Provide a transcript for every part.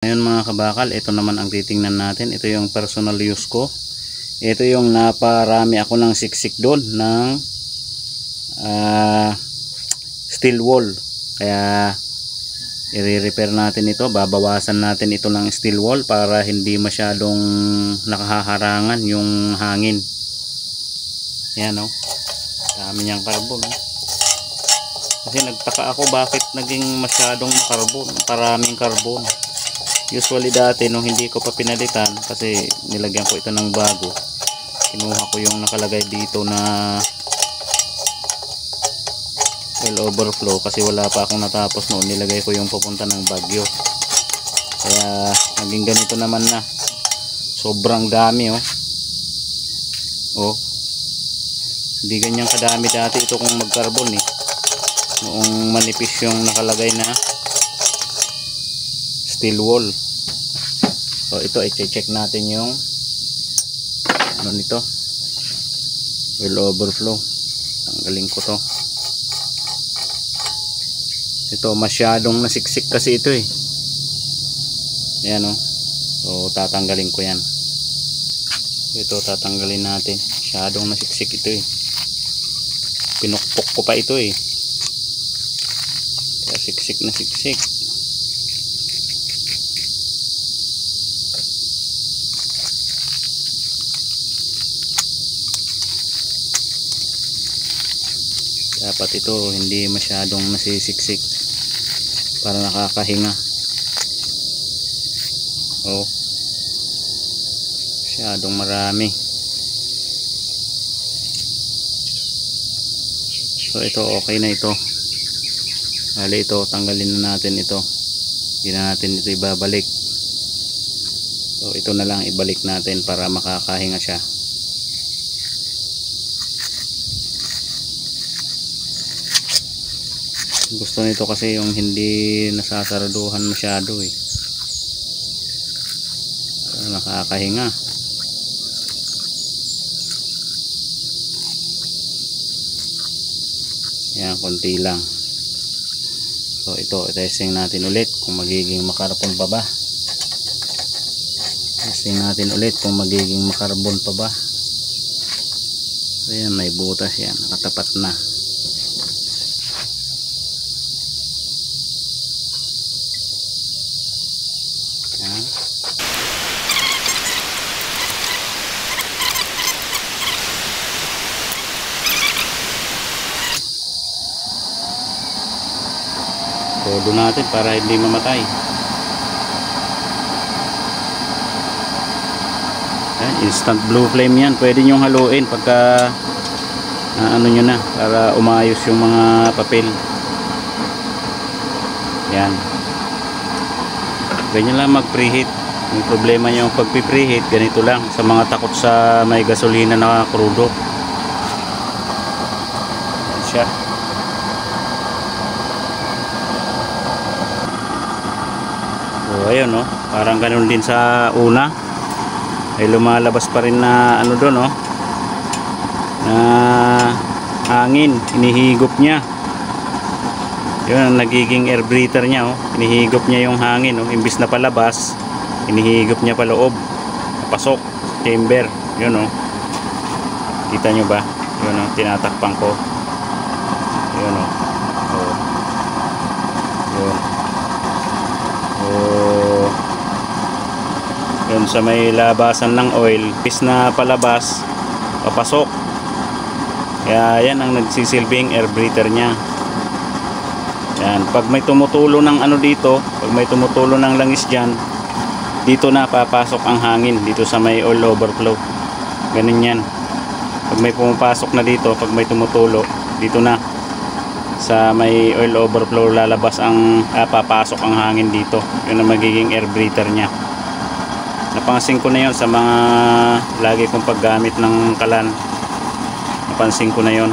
Ngayon mga kabakal, ito naman ang titingnan natin. Ito yung personal use ko. Ito yung naparami ako ng siksik doon ng steel wall. Kaya i-repair natin ito. Babawasan natin ito ng steel wall para hindi masyadong nakaharangan yung hangin. Ayan o. Dami niyang karbon. Kasi nagtaka ako bakit naging masyadong karbon. Maraming karbon. Usually dati nung hindi ko pa pinalitan, kasi nilagyan ko ito ng bago, kinuha ko yung nakalagay dito na oil overflow kasi wala pa akong natapos noon. Nilagay ko yung papunta ng Baguio, kaya naging ganito naman na. Sobrang dami hindi ganyan kadami dati ito kung magkarbon noong manipis yung nakalagay na steel wall. So ito i-check natin yung ano nito, oil overflow. Tanggalin ko to. Ito masyadong nasiksik kasi ito ayan so tatanggalin ko yan. Ito tatanggalin natin. Masyadong nasiksik ito pinukpok ko pa ito kaya siksik na siksik. Dapat ito hindi masyadong nasisiksik para nakakahinga. Masyadong marami. So ito okay na ito. Hali ito, tanggalin na natin ito. Hindi na natin ito ibabalik. So ito na lang ibalik natin para makakahinga siya. Gusto nito kasi yung hindi nasasaraduhan masyado nakakahinga. Yan, konti lang. So ito, testing natin ulit kung magiging makarapon pa ba. Testing natin ulit kung magiging makarbon pa ba. So yan, may butas yan, nakatapat na. Yan. Todo natin para hindi mamatay. Yan, instant blue flame yan. Pwede nyong haluin pagka ano nyo na para umayos yung mga papel. Yan. Ganyan lang mag preheat. Yung problema nyo pag preheat, ganito lang sa mga takot sa may gasolina na krudo. Yan siya. So ayun parang ganun din sa una. Ay lumalabas pa rin na ano doon na hangin, inihigop niya. Yun ang nagiging air breather niya inihigop niya yung hangin imbis na palabas, inihigop niya pa loob, pasok chamber. Yun kita nyo ba? Yun tinatakpan ko. Yun yun. Yun sa may labasan ng oil, imbis na palabas, papasok. Kaya yan ang nagsisilbing air breather niya. Yan, pag may tumutulo ng ano dito, pag may tumutulo ng langis dyan, dito na papasok ang hangin, dito sa may oil overflow. Ganun yan. Pag may pumapasok na dito, pag may tumutulo, dito na sa may oil overflow lalabas ang papasok ang hangin dito. Yun ang magiging air breather nya. Napansin ko na yun sa mga lagi kong paggamit ng kalan. Napansin ko na yun.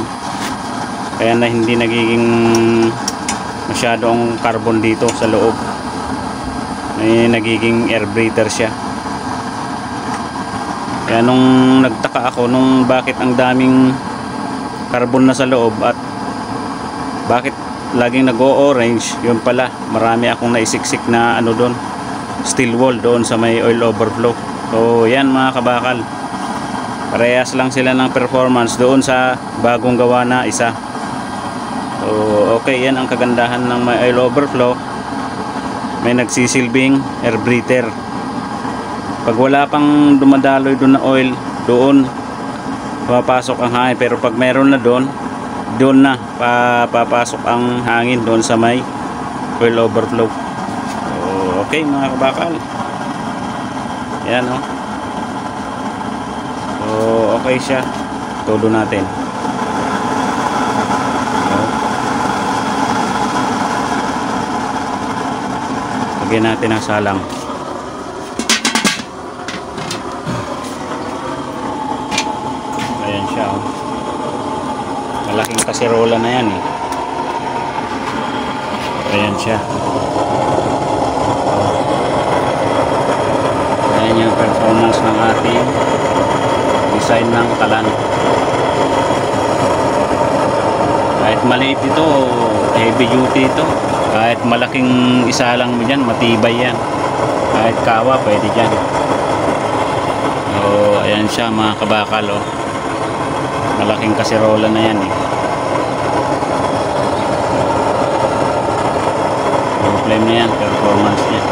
Kaya na hindi nagiging masyadong carbon dito sa loob. May nagiging air breather siya. Kaya nung nagtaka ako nung bakit ang daming carbon na sa loob at bakit laging nag-o-orange, yun pala marami akong naisiksik na ano doon, steel wall doon sa may oil overflow. So yan mga kabakal, parehas lang sila ng performance doon sa bagong gawa na isa. So okay, yan ang kagandahan ng may oil overflow. May nagsisilbing air breather. Pag wala pang dumadaloy doon na oil, doon papasok ang hangin. Pero pag meron na doon na papasok ang hangin doon sa may oil overflow. So, okay mga kabakal, yan o. So okay siya, todo natin. Lagyan natin ang salang. Ayan siya oh. Malaking kaserola na yan eh. Ayan siya. Ayan yung performance ng ating design ng kalan. Kahit maliit ito, heavy duty ito. Kahit malaking isa lang mo dyan, matibay yan. Kahit kawa, pwede dyan. So, ayan siya mga kabakal oh. Malaking kaserola na yan eh. Low flame na yan, performance niya.